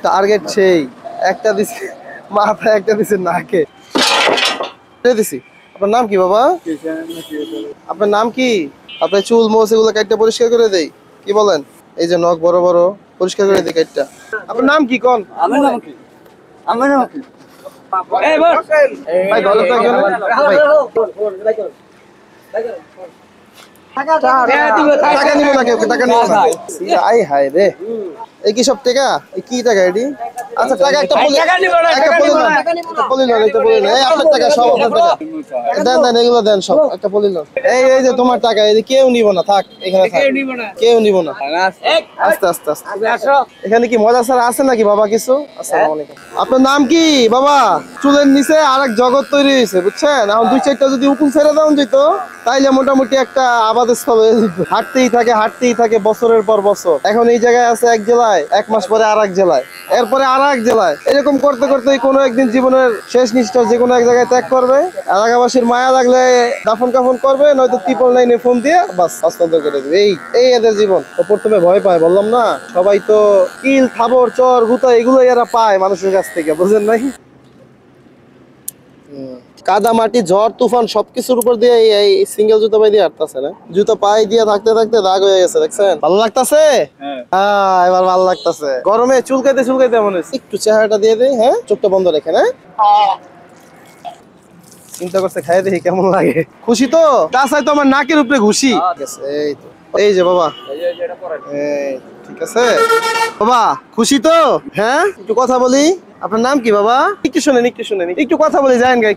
Target সেই একটা দিছে মাথায়, একটা দিছে নাকে দিছি। আপনার নাম কি বাবা? আপনার নাম কি? আপনার চুল মোছ এগুলো কাটটা পরিষ্কার করে দেই, কি বলেন? এই যে নখ বড় বড় পরিষ্কার করে দেই কাটটা। আপনার নাম কি কোন? আমার নাম কি? আমার নাম কি? ভাই ঘরে তো একজন টাকা নিব না, কেউ টাকা নিব না। আই হায় রে, এই কি সব টাকা? কি টাকা এটি? আচ্ছা টাকা একটা বলি, একটা বলি না, একটা বলি না, একটা বলি না। এই আপনার টাকা, সব আপনার টাকা। দেন দেন, এগুলো দেন সব, একটা বলি না। এই যে তোমার টাকা, এই কেউ নিব না, থাক এখানে থাক, কেউ নিব না। আস্তে আস্তে আস্তে। এখানে কি মজা ছাড়া আছে নাকি বাবা কিছু? আসসালামু আলাইকুম। আপনার নাম কি বাবা? চুলের নিচে আরেক জগৎ তৈরি হয়েছে বুঝছেন। এখন দুই চারটা যদি উকুন ছেড়ে দেওয়া যেত তাইলে মোটামুটি একটা আবাদের স্থল হয়ে যেত। হাঁটতেই থাকে বছরের পর বছর। এখন এই জায়গায় আছে এক জেলায়, এক মাস পরে আর এক জেলায়, এরপরে আর এক জেলায়, এরকম করতে করতে কোনো একদিন জীবনের শেষ নিঃশ্বাস যে কোনো এক জায়গায় ত্যাগ করবে। এলাকাবাসীর মায়া লাগলে দাফন কাফন করবে, নয়তো ত্রিপল লাইনে ফোন দিয়ে বাস হস্তান্তর করে দেবে। এই এদের জীবন। তো প্রথমে ভয় পায়, বললাম না, সবাই তো কিল থাবর চর গুতা এগুলো এরা পায় মানুষের কাছ থেকে, বুঝেন নাই? কাদা মাটি ঝড় তুফান সবকিছুর উপর দিয়ে এই সিঙ্গেল জুতা পাই দিয়ে হাঁটতেছে না। জুতা পাই দিয়ে থাকতে থাকতে দাগ হয়ে গেছে, দেখছেন? ভালো লাগতাছে? হ্যাঁ এবার ভালো লাগতাছে। গরমে চুলকাইতে মনে হচ্ছে। একটু চেহারাটা দিয়ে দেই, হ্যাঁ চোখটা বন্ধ রেখে, হ্যাঁ চিন্তা করছে খাই দেখি কেমন লাগে। খুশি তো? তাছাড়া তো আমার নাকের উপরে ঘুষি। এই তো, এই যে বাবা, ঠিক আছে বাবা, খুশি তো? হ্যাঁ একটু কথা বলি। আপনার নাম কি বাবা? একটু শুনেন, একটু কথা বলি, যায়েন গাই।